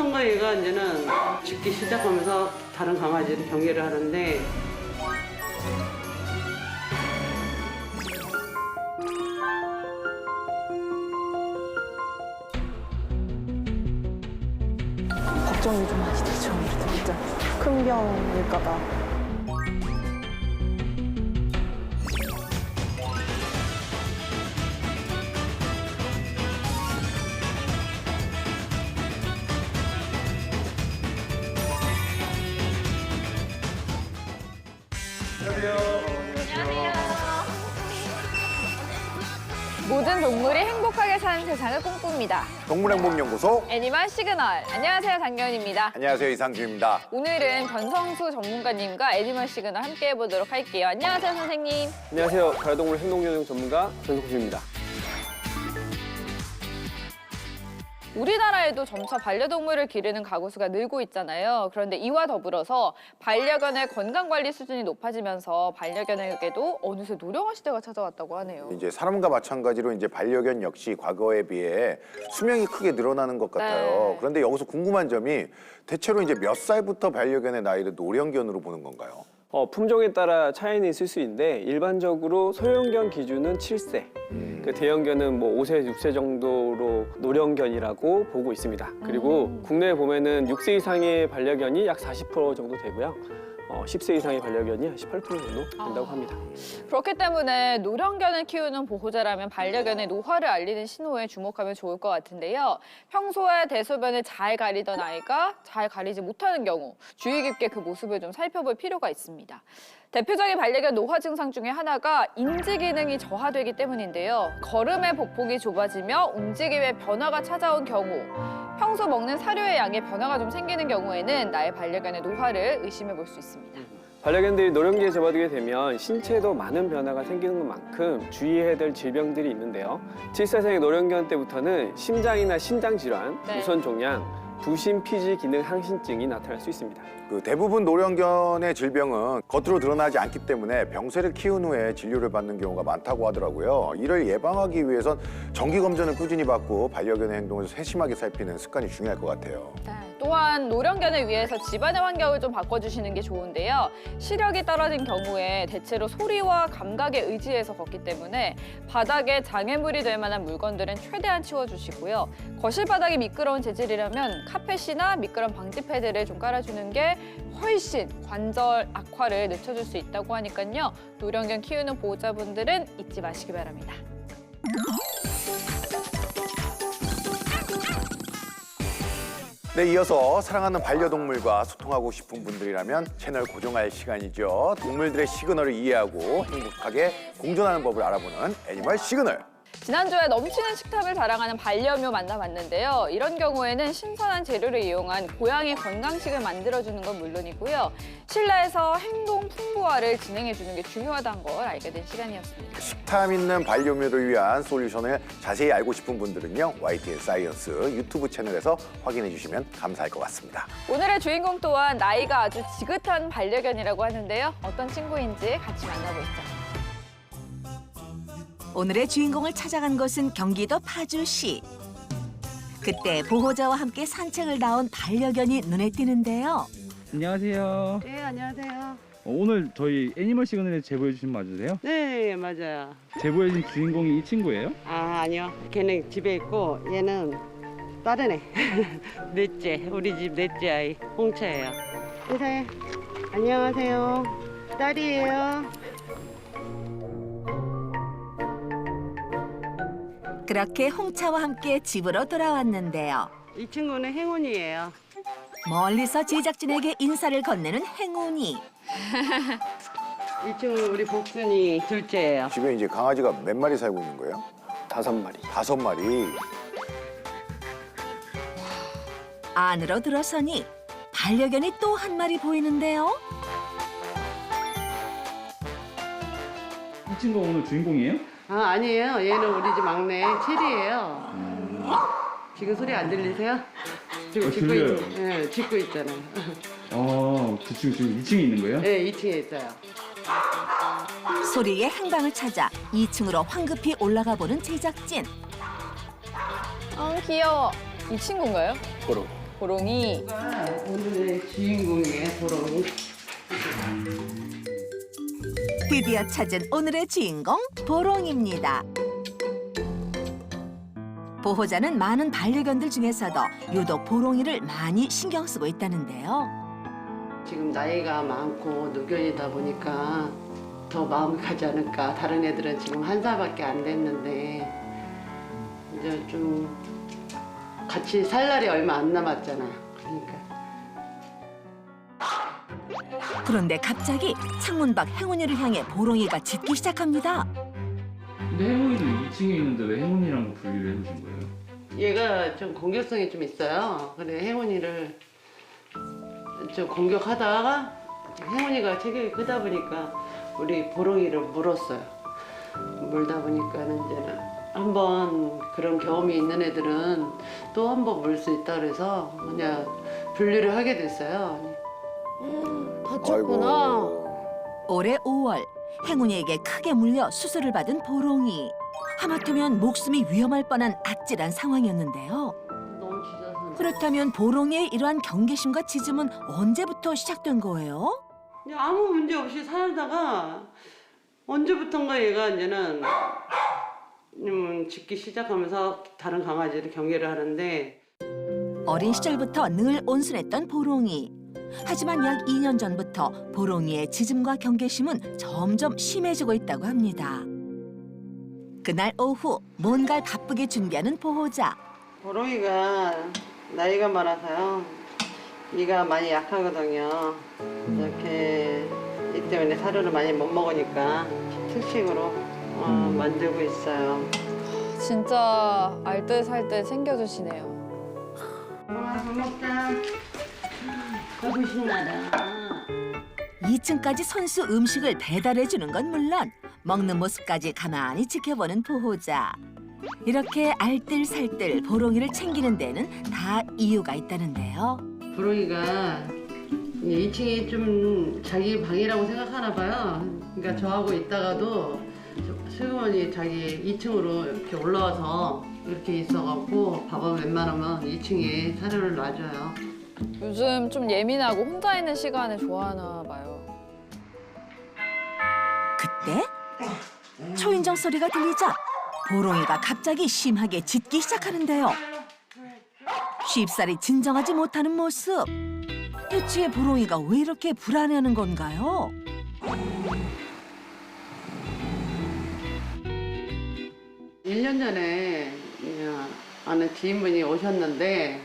삼촌과 얘가 이제는 짖기 시작하면서 다른 강아지를 경계를 하는데 걱정이 좀 많이 되죠. 진짜 큰 병일까 봐. 모든 동물이 행복하게 사는 세상을 꿈꿉니다. 동물행복연구소. 애니멀 시그널. 안녕하세요, 장경은입니다. 안녕하세요, 이상준입니다. 오늘은 변성수 전문가님과 애니멀 시그널 함께 해보도록 할게요. 안녕하세요, 선생님. 안녕하세요. 반려동물 행동교정 전문가 전석훈입니다. 우리나라에도 점차 반려동물을 기르는 가구 수가 늘고 있잖아요. 그런데 이와 더불어서 반려견의 건강관리 수준이 높아지면서 반려견에게도 어느새 노령화 시대가 찾아왔다고 하네요. 이제 사람과 마찬가지로 이제 반려견 역시 과거에 비해 수명이 크게 늘어나는 것 같아요. 네. 그런데 여기서 궁금한 점이 대체로 이제 몇 살부터 반려견의 나이를 노령견으로 보는 건가요? 품종에 따라 차이는 있을 수 있는데 일반적으로 소형견 기준은 7세, 그 대형견은 뭐 5세, 6세 정도로 노령견이라고 보고 있습니다. 그리고 국내에 보면은 6세 이상의 반려견이 약 40% 정도 되고요. 10세 이상의 반려견이 한 18% 정도 된다고 합니다. 그렇기 때문에 노령견을 키우는 보호자라면 반려견의 노화를 알리는 신호에 주목하면 좋을 것 같은데요. 평소에 대소변을 잘 가리던 아이가 잘 가리지 못하는 경우 주의 깊게 그 모습을 좀 살펴볼 필요가 있습니다. 대표적인 반려견 노화 증상 중에 하나가 인지 기능이 저하되기 때문인데요. 걸음의 복폭이 좁아지며 움직임의 변화가 찾아온 경우, 평소 먹는 사료의 양에 변화가 좀 생기는 경우에는 나의 반려견의 노화를 의심해 볼 수 있습니다. 반려견들이 노령기에 접어들게 되면 신체에도 많은 변화가 생기는 것만큼 주의해야 될 질병들이 있는데요. 7세생의 노령견 때부터는 심장이나 신장 질환, 네. 유선 종양, 부신 피지 기능 항신증이 나타날 수 있습니다. 그 대부분 노령견의 질병은 겉으로 드러나지 않기 때문에 병세를 키운 후에 진료를 받는 경우가 많다고 하더라고요. 이를 예방하기 위해선 정기 검진을 꾸준히 받고 반려견의 행동을 세심하게 살피는 습관이 중요할 것 같아요. 또한 노령견을 위해서 집안의 환경을 좀 바꿔주시는 게 좋은데요. 시력이 떨어진 경우에 대체로 소리와 감각에 의지해서 걷기 때문에 바닥에 장애물이 될 만한 물건들은 최대한 치워주시고요. 거실 바닥이 미끄러운 재질이라면 카펫이나 미끄럼 방지 패드를 좀 깔아주는 게 훨씬 관절 악화를 늦춰줄 수 있다고 하니까요. 노령견 키우는 보호자분들은 잊지 마시기 바랍니다. 네, 이어서 사랑하는 반려동물과 소통하고 싶은 분들이라면 채널 고정할 시간이죠. 동물들의 시그널을 이해하고 행복하게 공존하는 법을 알아보는 애니멀 시그널. 지난주에 넘치는 식탐을 자랑하는 반려묘 만나봤는데요. 이런 경우에는 신선한 재료를 이용한 고양이 건강식을 만들어주는 건 물론이고요. 실내에서 행동 풍부화를 진행해주는 게 중요하다는 걸 알게 된 시간이었습니다. 식탐 있는 반려묘를 위한 솔루션을 자세히 알고 싶은 분들은요, YTN 사이언스 유튜브 채널에서 확인해 주시면 감사할 것 같습니다. 오늘의 주인공 또한 나이가 아주 지긋한 반려견이라고 하는데요. 어떤 친구인지 같이 만나보시죠. 오늘의 주인공을 찾아간 곳은 경기도 파주시. 그때 보호자와 함께 산책을 나온 반려견이 눈에 띄는데요. 안녕하세요. 네, 안녕하세요. 오늘 저희 애니멀 시그널에 제보해 주신 분 맞으세요? 네, 맞아요. 제보해 주신 주인공이 이 친구예요? 아, 아니요. 걔는 집에 있고 얘는 다른 애. 넷째, 우리 집 넷째 아이 홍차예요. 인사해. 안녕하세요. 딸이에요. 그렇게 홍차와 함께 집으로 돌아왔는데요. 이 친구는 행운이에요. 멀리서 제작진에게 인사를 건네는 행운이. 이 친구는 우리 복순이 둘째예요. 집에 이제 강아지가 몇 마리 살고 있는 거예요? 5마리. 5마리. 안으로 들어서니 반려견이 또 한 마리 보이는데요. 이 친구가 오늘 주인공이에요? 아, 아니에요. 얘는 우리 집 막내 체리예요. 지금 소리 안 들리세요? 지금 짖고 들려요. 네, 짖고 있잖아요. 그 친구 지금 2층에 있는 거예요? 네, 2층에 있어요. 소리의 행방을 찾아 2층으로 황급히 올라가 보는 제작진. 귀여워. 이 친구인가요? 고로. 보롱이. 오늘의 주인공이에요, 보롱이. 드디어 찾은 오늘의 주인공 보롱입니다. 보호자는 많은 반려견들 중에서도 유독 보롱이를 많이 신경 쓰고 있다는데요. 지금 나이가 많고 노견이다 보니까 더 마음이 가지 않을까. 다른 애들은 지금 1살밖에 안 됐는데 이제 좀 같이 살 날이 얼마 안 남았잖아요. 그러니까 그런데 갑자기 창문 밖 행운이를 향해 보롱이가 짖기 시작합니다. 근데 행운이도 2층에 있는데 왜 행운이랑 분리를 해주신 거예요? 얘가 좀 공격성이 좀 있어요. 근데 행운이를 좀 공격하다가 행운이가 체격이 크다 보니까 우리 보롱이를 물었어요. 물다 보니까는 이제는 한번 그런 경험이 있는 애들은 또 한 번 물 수 있다 그래서 그냥 분리를 하게 됐어요. 다쳤구나. 올해 5월 행운이에게 크게 물려 수술을 받은 보롱이. 하마터면 목숨이 위험할 뻔한 아찔한 상황이었는데요. 너무 짖어서. 그렇다면 보롱이의 이러한 경계심과 짖음은 언제부터 시작된 거예요? 그냥 아무 문제 없이 살다가 언제부턴가 얘가 이제는 짖기 시작하면서 다른 강아지를 경계를 하는데 어린 시절부터 늘 온순했던 보롱이. 하지만 약 2년 전부터 보롱이의 짖음과 경계심은 점점 심해지고 있다고 합니다. 그날 오후 뭔가를 바쁘게 준비하는 보호자. 보롱이가 나이가 많아서요. 이가 많이 약하거든요. 이렇게 이 때문에 사료를 많이 못 먹으니까 특식으로 만들고 있어요. 진짜 알뜰살뜰 챙겨주시네요. 밥 먹자. 아이고 신나라. 2층까지 선수 음식을 배달해 주는 건 물론 먹는 모습까지 가만히 지켜보는 보호자. 이렇게 알뜰살뜰 보롱이를 챙기는 데는 다 이유가 있다는데요. 보롱이가 2층이 좀 자기 방이라고 생각하나 봐요. 그러니까 저하고 있다가도 슬그머니 자기 2층으로 이렇게 올라와서 이렇게 있어갖고 밥은 웬만하면 2층에 사료를 놔줘요. 요즘 좀 예민하고 혼자 있는 시간을 좋아하나 봐요. 그때 초인종 소리가 들리자 보롱이가 갑자기 심하게 짖기 시작하는데요. 쉽사리 진정하지 못하는 모습. 대체 보롱이가 왜 이렇게 불안해하는 건가요? 일 년 전에 아는 지인분이 오셨는데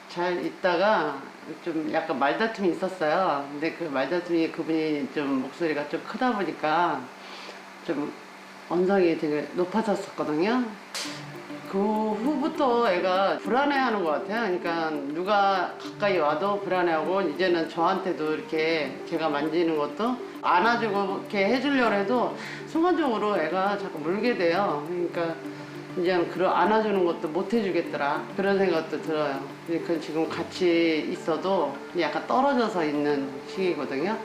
잘 있다가 좀 약간 말다툼이 있었어요. 근데 그 말다툼이 그분이 좀 목소리가 좀 크다 보니까 좀 언성이 되게 높아졌었거든요. 그 후부터 애가 불안해하는 것 같아요. 그러니까 누가 가까이 와도 불안해하고 이제는 저한테도 이렇게 제가 만지는 것도 안아주고 이렇게 해주려고 해도 순간적으로 애가 자꾸 물게 돼요. 그러니까 이제 그런 안아주는 것도 못 해주겠더라 그런 생각도 들어요. 그러니까 지금 같이 있어도 약간 떨어져서 있는 시기거든요.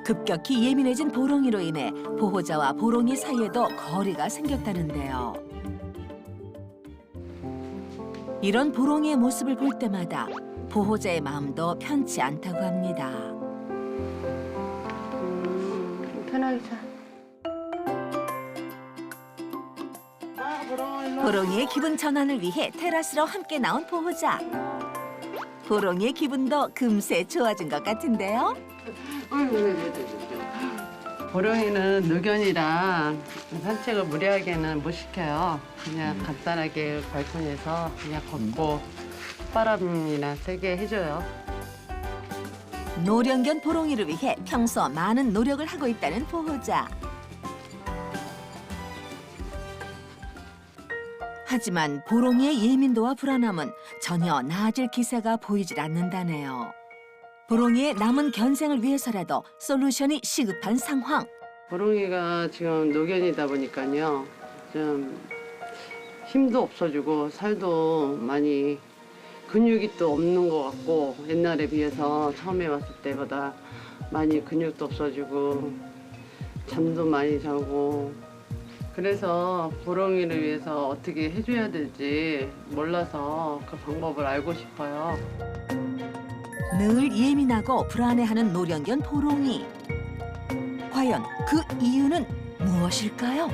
급격히 예민해진 보롱이로 인해 보호자와 보롱이 사이에도 거리가 생겼다는데요. 이런 보롱이의 모습을 볼 때마다 보호자의 마음도 편치 않다고 합니다. 편하게 자. 보롱아, 일로 와. 보롱이의 기분 전환을 위해 테라스로 함께 나온 보호자. 보롱이의 기분도 금세 좋아진 것 같은데요. 보령이는 노견이라 산책을 무리하게는 못 시켜요. 그냥 간단하게 발코니에서 그냥 걷고 바람이나 세게 해줘요. 노령견 보롱이를 위해 평소 많은 노력을 하고 있다는 보호자. 하지만 보롱이의 예민도와 불안함은 전혀 나아질 기세가 보이질 않는다네요. 보롱이의 남은 견생을 위해서라도 솔루션이 시급한 상황. 보롱이가 지금 노견이다 보니까요. 좀 힘도 없어지고 살도 많이 근육이 또 없는 것 같고 옛날에 비해서 처음에 왔을 때보다 많이 근육도 없어지고 잠도 많이 자고 그래서 보롱이를 위해서 어떻게 해줘야 될지 몰라서 그 방법을 알고 싶어요. 늘 예민하고 불안해하는 노령견 보롱이. 과연 그 이유는 무엇일까요?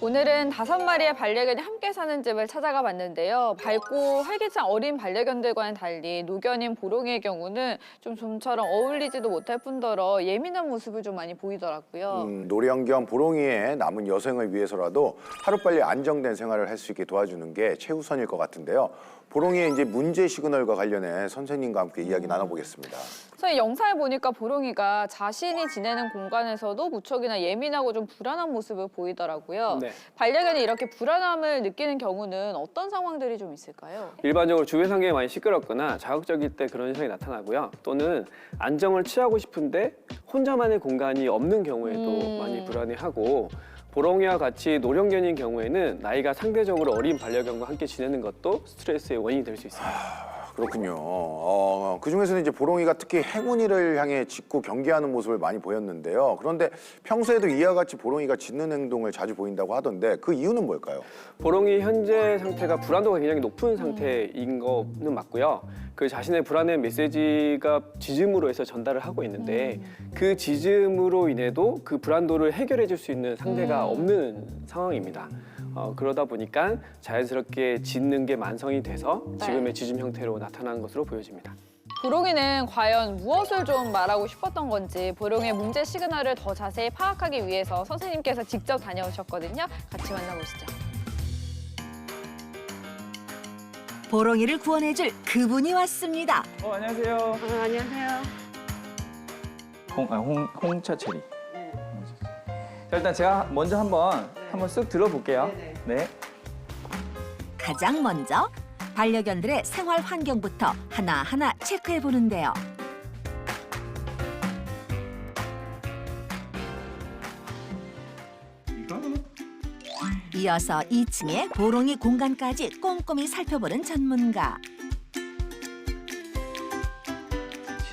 오늘은 5마리의 반려견이 함께 사는 집을 찾아가 봤는데요. 밝고 활기찬 어린 반려견들과는 달리 노견인 보롱이의 경우는 좀 좀처럼 어울리지도 못할 뿐더러 예민한 모습을 좀 많이 보이더라고요. 노령견 보롱이의 남은 여생을 위해서라도 하루빨리 안정된 생활을 할 수 있게 도와주는 게 최우선일 것 같은데요. 보롱이의 이제 문제 시그널과 관련해 선생님과 함께 이야기 나눠보겠습니다. 저희 영상을 보니까 보롱이가 자신이 지내는 공간에서도 무척이나 예민하고 좀 불안한 모습을 보이더라고요. 네. 반려견이 이렇게 불안함을 느끼는 경우는 어떤 상황들이 좀 있을까요? 일반적으로 주변 환경이 많이 시끄럽거나 자극적일 때 그런 현상이 나타나고요. 또는 안정을 취하고 싶은데 혼자만의 공간이 없는 경우에도 많이 불안해하고, 보롱이와 같이 노령견인 경우에는 나이가 상대적으로 어린 반려견과 함께 지내는 것도 스트레스의 원인이 될 수 있습니다. 그렇군요. 그중에서는 이제 보롱이가 특히 행운이를 향해 짖고 경계하는 모습을 많이 보였는데요. 그런데 평소에도 이와 같이 보롱이가 짖는 행동을 자주 보인다고 하던데 그 이유는 뭘까요? 보롱이 현재 상태가 불안도가 굉장히 높은 상태인 거는 맞고요. 그 자신의 불안의 메시지가 짖음으로 해서 전달을 하고 있는데 그 짖음으로 인해도 그 불안도를 해결해 줄 수 있는 상대가 없는 상황입니다. 그러다 보니까 자연스럽게 짖는 게 만성이 돼서 지금의 짖음 형태로 나타나는 것으로 보여집니다. 보롱이는 과연 무엇을 좀 말하고 싶었던 건지 보롱이의 문제 시그널을 더 자세히 파악하기 위해서 선생님께서 직접 다녀오셨거든요. 같이 만나보시죠. 보롱이를 구원해줄 그분이 왔습니다. 안녕하세요. 안녕하세요. 홍차 체리. 네. 자, 일단 제가 먼저 한번 쓱 들어볼게요. 네네. 네. 가장 먼저 반려견들의 생활 환경부터 하나하나 체크해 보는데요. 이어서 2층의 보롱이 공간까지 꼼꼼히 살펴보는 전문가.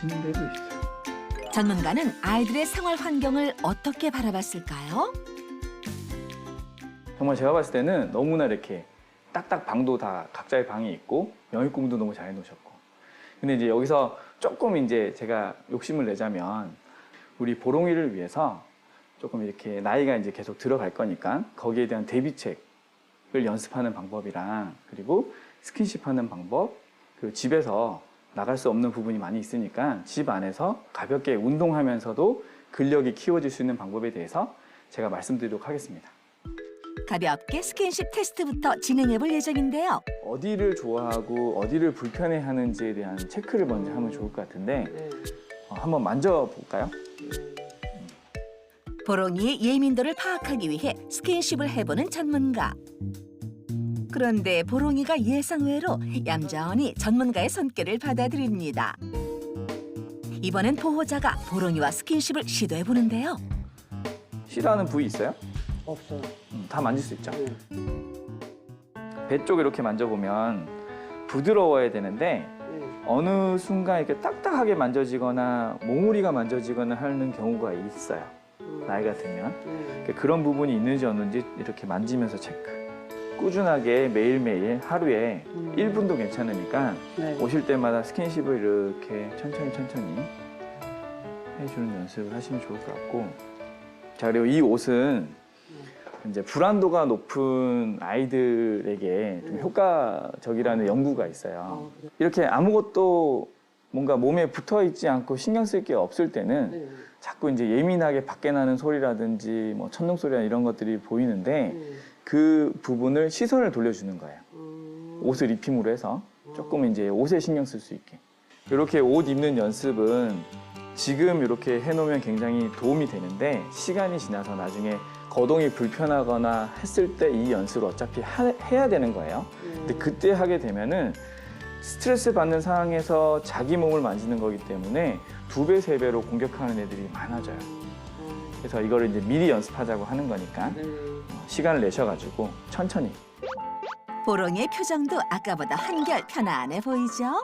쉬는 데도 있어요. 전문가는 아이들의 생활 환경을 어떻게 바라봤을까요? 정말 제가 봤을 때는 너무나 이렇게 딱딱 방도 다 각자의 방이 있고 영입공도 너무 잘 해놓으셨고. 근데 이제 여기서 조금 이제 제가 욕심을 내자면 우리 보롱이를 위해서 조금 이렇게 나이가 이제 계속 들어갈 거니까 거기에 대한 대비책을 연습하는 방법이랑, 그리고 스킨십하는 방법, 그리고 집에서 나갈 수 없는 부분이 많이 있으니까 집 안에서 가볍게 운동하면서도 근력이 키워질 수 있는 방법에 대해서 제가 말씀드리도록 하겠습니다. 가볍게 스킨십 테스트부터 진행해 볼 예정인데요. 어디를 좋아하고 어디를 불편해하는지에 대한 체크를 먼저 하면 좋을 것 같은데 네. 한번 만져볼까요? 보롱이의 예민도를 파악하기 위해 스킨십을 해보는 전문가. 그런데 보롱이가 예상외로 얌전히 전문가의 손길을 받아들입니다. 이번엔 보호자가 보롱이와 스킨십을 시도해 보는데요. 싫어하는 부위 있어요? 없어요. 다 만질 수 있죠. 네. 배 쪽 이렇게 만져보면 부드러워야 되는데 네. 어느 순간 이렇게 딱딱하게 만져지거나 몽우리가 만져지거나 하는 경우가 있어요. 나이가 들면. 네. 그런 부분이 있는지 없는지 이렇게 만지면서 체크. 꾸준하게 매일매일 하루에 1분도 괜찮으니까 네. 오실 때마다 스킨십을 이렇게 천천히 해주는 연습을 하시면 좋을 것 같고. 자, 그리고 이 옷은 이제 불안도가 높은 아이들에게 좀 효과적이라는 연구가 있어요. 이렇게 아무것도 뭔가 몸에 붙어 있지 않고 신경 쓸 게 없을 때는 네. 자꾸 이제 예민하게 밖에 나는 소리라든지 뭐 천둥 소리나 이런 것들이 보이는데 그 부분을 시선을 돌려주는 거예요. 옷을 입힘으로 해서 조금 이제 옷에 신경 쓸 수 있게. 이렇게 옷 입는 연습은 지금 이렇게 해놓으면 굉장히 도움이 되는데 시간이 지나서 나중에 거동이 불편하거나 했을 때 이 연습을 어차피 해야 되는 거예요. 근데 그때 하게 되면은 스트레스 받는 상황에서 자기 몸을 만지는 거기 때문에 2배, 3배로 공격하는 애들이 많아져요. 그래서 이거를 이제 미리 연습하자고 하는 거니까 시간을 내셔가지고 천천히. 보롱이의 표정도 아까보다 한결 편안해 보이죠?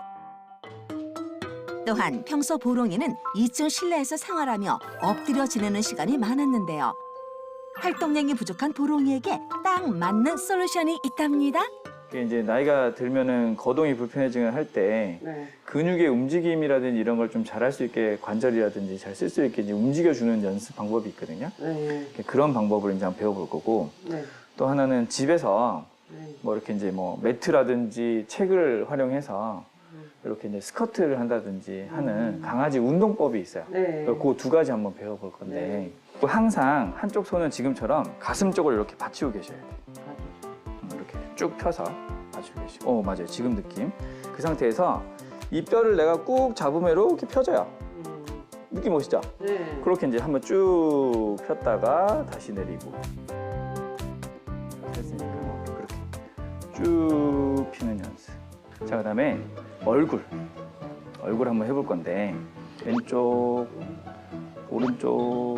또한 평소 보롱이는 2층 실내에서 생활하며 엎드려 지내는 시간이 많았는데요. 활동량이 부족한 보롱이에게 딱 맞는 솔루션이 있답니다. 이게 이제 나이가 들면은 거동이 불편해지는 할 때 네. 근육의 움직임이라든지 이런 걸 좀 잘할 수 있게 관절이라든지 잘 쓸 수 있게 이제 움직여주는 연습 방법이 있거든요. 네. 그런 방법을 이제 한번 배워볼 거고 네. 또 하나는 집에서 네. 뭐 이렇게 이제 뭐 매트라든지 책을 활용해서 이렇게 이제 스쿼트를 한다든지 하는 강아지 운동법이 있어요. 네. 그 두 가지 한번 배워볼 건데 항상 한쪽 손은 지금처럼 가슴 쪽을 이렇게 받치고 계셔야 돼요. 이렇게 쭉 펴서 받치고 계시고 맞아요. 지금 느낌. 그 상태에서 이 뼈를 내가 꾹 잡으면 이렇게 펴져요. 느낌 오시죠? 네. 그렇게 이제 한번 쭉 폈다가 다시 내리고 됐으니까 그렇게 쭉 피는 연습. 자, 그다음에 얼굴 한번 해볼 건데 왼쪽 오른쪽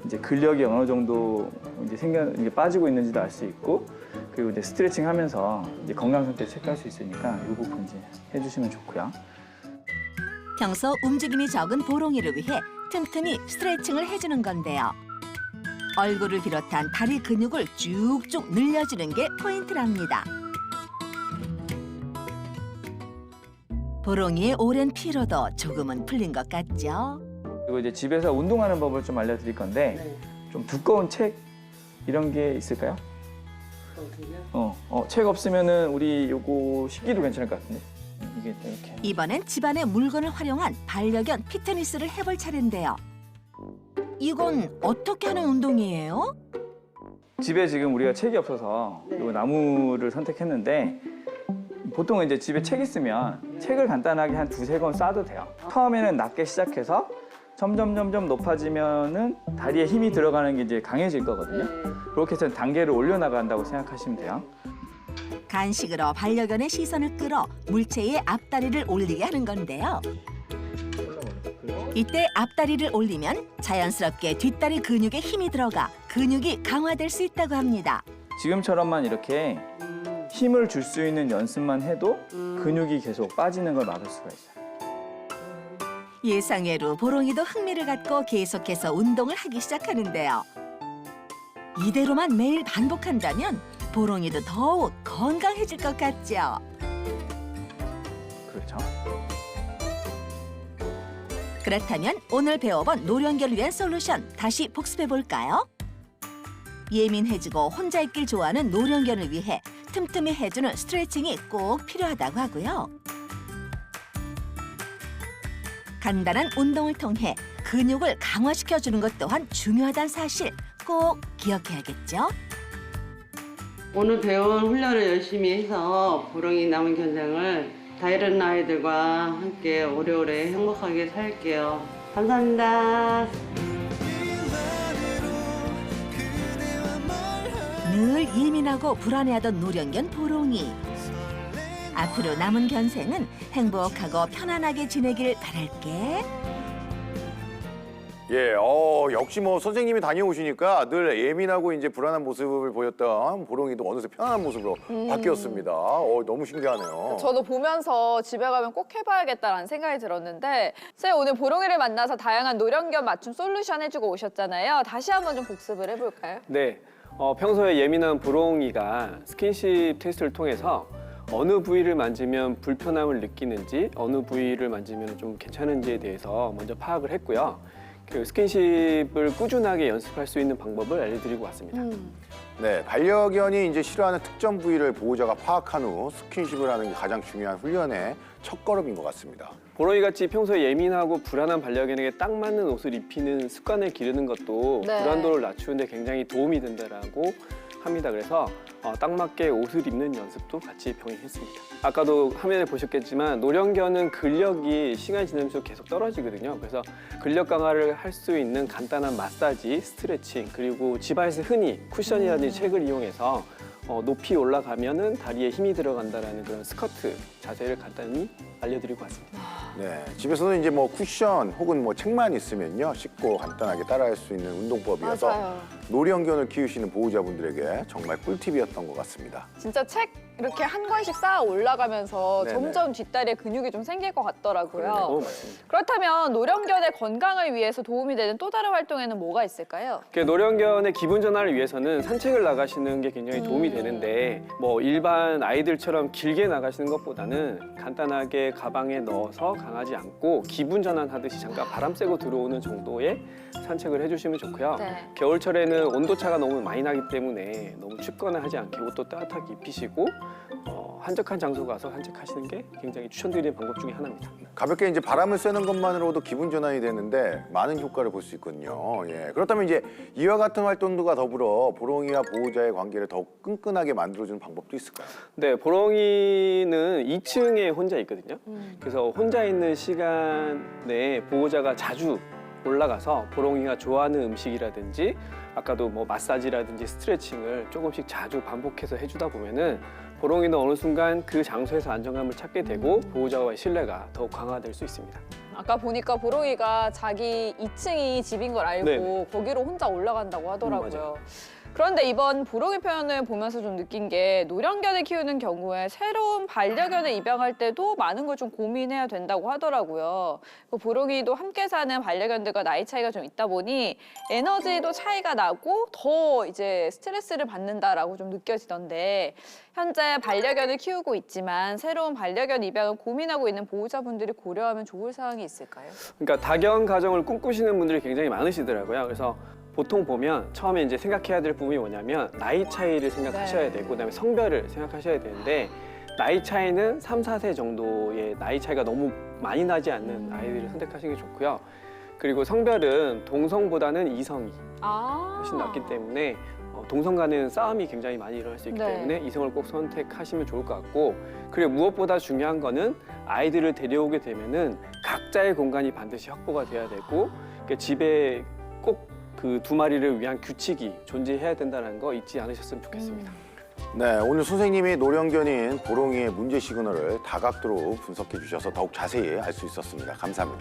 이제 근력이 어느 정도 이제 빠지고 있는지도 알 수 있고 그리고 이제 스트레칭 하면서 이제 건강 상태 체크할 수 있으니까 이 부분 이제 해주시면 좋고요. 평소 움직임이 적은 보롱이를 위해 틈틈이 스트레칭을 해주는 건데요. 얼굴을 비롯한 다리 근육을 쭉쭉 늘려주는 게 포인트랍니다. 보롱이의 오랜 피로도 조금은 풀린 것 같죠? 그리고 이제 집에서 운동하는 법을 좀 알려드릴 건데 네. 좀 두꺼운 책 이런 게 있을까요? 책 없으면은 우리 요거 식기도 괜찮을 것 같은데 이게 이렇게 이번엔 집안의 물건을 활용한 반려견 피트니스를 해볼 차례인데요. 이건 어떻게 하는 운동이에요? 집에 지금 우리가 책이 없어서 네. 요 나무를 선택했는데 보통은 이제 집에 책 있으면 책을 간단하게 한 두세 권 싸도 돼요. 처음에는 낮게 시작해서 점점 높아지면은 다리에 힘이 들어가는 게 이제 강해질 거거든요. 그렇게 해서 단계를 올려나간다고 생각하시면 돼요. 간식으로 반려견의 시선을 끌어 물체의 앞다리를 올리게 하는 건데요. 이때 앞다리를 올리면 자연스럽게 뒷다리 근육에 힘이 들어가 근육이 강화될 수 있다고 합니다. 지금처럼만 이렇게 힘을 줄 수 있는 연습만 해도 근육이 계속 빠지는 걸 막을 수가 있어요. 예상외로 보롱이도 흥미를 갖고 계속해서 운동을 하기 시작하는데요. 이대로만 매일 반복한다면 보롱이도 더욱 건강해질 것 같죠? 그렇죠. 그렇다면 오늘 배워본 노령견을 위한 솔루션 다시 복습해볼까요? 예민해지고 혼자 있길 좋아하는 노령견을 위해 틈틈이 해주는 스트레칭이 꼭 필요하다고 하고요. 간단한 운동을 통해 근육을 강화시켜주는 것 또한 중요하다는 사실 꼭 기억해야겠죠? 오늘 배운 훈련을 열심히 해서 보롱이 남은 견장을 다른 아이들과 함께 오래오래 행복하게 살게요. 감사합니다. 늘 예민하고 불안해하던 노령견 보롱이. 앞으로 남은 견생은 행복하고 편안하게 지내길 바랄게. 예, 역시 뭐 선생님이 다녀오시니까 늘 예민하고 이제 불안한 모습을 보였던 보롱이도 어느새 편안한 모습으로 바뀌었습니다. 너무 신기하네요. 저도 보면서 집에 가면 꼭 해봐야겠다라는 생각이 들었는데 선생님 오늘 보롱이를 만나서 다양한 노령견 맞춤 솔루션 해주고 오셨잖아요. 다시 한번 좀 복습을 해볼까요? 네, 평소에 예민한 보롱이가 스킨십 테스트를 통해서 어느 부위를 만지면 불편함을 느끼는지 어느 부위를 만지면 좀 괜찮은지에 대해서 먼저 파악을 했고요. 그 스킨십을 꾸준하게 연습할 수 있는 방법을 알려드리고 왔습니다. 네, 반려견이 이제 싫어하는 특정 부위를 보호자가 파악한 후 스킨십을 하는 게 가장 중요한 훈련의 첫걸음인 것 같습니다. 보롱이같이 평소에 예민하고 불안한 반려견에게 딱 맞는 옷을 입히는 습관을 기르는 것도 네. 불안도를 낮추는 데 굉장히 도움이 된다고 합니다. 그래서 딱 맞게 옷을 입는 연습도 같이 병행했습니다. 아까도 화면에 보셨겠지만 노령견은 근력이 시간이 지나면서 계속 떨어지거든요. 그래서 근력 강화를 할 수 있는 간단한 마사지, 스트레칭, 그리고 집안에서 흔히 쿠션이라든지 책을 이용해서 높이 올라가면은 다리에 힘이 들어간다라는 그런 스쿼트 자세를 간단히 알려드리고 왔습니다. 네, 집에서는 이제 뭐 쿠션 혹은 뭐 책만 있으면요 쉽고 간단하게 따라할 수 있는 운동법이어서 맞아요. 노령견을 키우시는 보호자분들에게 정말 꿀팁이었던 것 같습니다. 진짜 책 이렇게 한 권씩 쌓아 올라가면서 네네. 점점 뒷다리에 근육이 좀 생길 것 같더라고요. 맞습니다. 그렇다면 노령견의 건강을 위해서 도움이 되는 또 다른 활동에는 뭐가 있을까요? 노령견의 기분 전환을 위해서는 산책을 나가시는 게 굉장히 도움이 되는데 뭐 일반 아이들처럼 길게 나가시는 것보다는 간단하게 가방에 넣어서 강하지 않고 기분 전환하듯이 잠깐 바람 쐬고 들어오는 정도의 산책을 해주시면 좋고요. 네. 겨울철에는 온도차가 너무 많이 나기 때문에 너무 춥거나 하지 않게 옷도 따뜻하게 입히시고 한적한 장소 가서 산책하시는 게 굉장히 추천드리는 방법 중에 하나입니다. 가볍게 이제 바람을 쐬는 것만으로도 기분 전환이 되는데 많은 효과를 볼 수 있거든요. 예. 그렇다면 이제 이와 같은 활동들과 더불어 보롱이와 보호자의 관계를 더욱 끈끈하게 만들어주는 방법도 있을까요? 네, 보롱이는 2층에 혼자 있거든요. 그래서 혼자 있는 시간에 보호자가 자주 올라가서 보롱이가 좋아하는 음식이라든지 아까도 뭐 마사지라든지 스트레칭을 조금씩 자주 반복해서 해주다 보면은 보롱이는 어느 순간 그 장소에서 안정감을 찾게 되고 보호자와의 신뢰가 더욱 강화될 수 있습니다. 아까 보니까 보롱이가 자기 2층이 집인 걸 알고 네네. 거기로 혼자 올라간다고 하더라고요. 맞아요. 그런데 이번 보롱이 표현을 보면서 좀 느낀 게 노령견을 키우는 경우에 새로운 반려견을 입양할 때도 많은 걸 좀 고민해야 된다고 하더라고요. 그 보롱이도 함께 사는 반려견들과 나이 차이가 좀 있다 보니 에너지도 차이가 나고 더 이제 스트레스를 받는다라고 좀 느껴지던데 현재 반려견을 키우고 있지만 새로운 반려견 입양을 고민하고 있는 보호자분들이 고려하면 좋을 사항이 있을까요? 그러니까 다견 가정을 꿈꾸시는 분들이 굉장히 많으시더라고요. 그래서 보통 보면 처음에 이제 생각해야 될 부분이 뭐냐면 나이 차이를 생각하셔야 되고 그다음에 성별을 생각하셔야 되는데 나이 차이는 3, 4세 정도의 나이 차이가 너무 많이 나지 않는 아이들을 선택하시는 게 좋고요. 그리고 성별은 동성보다는 이성이 훨씬 낫기 때문에 동성 간에는 싸움이 굉장히 많이 일어날 수 있기 네. 때문에 이성을 꼭 선택하시면 좋을 것 같고 그리고 무엇보다 중요한 거는 아이들을 데려오게 되면은 각자의 공간이 반드시 확보가 돼야 되고 그러니까 집에 꼭 그 두 마리를 위한 규칙이 존재해야 된다는 거 잊지 않으셨으면 좋겠습니다. 네, 오늘 선생님이 노령견인 보롱이의 문제 시그널을 다각도로 분석해 주셔서 더욱 자세히 알 수 있었습니다. 감사합니다.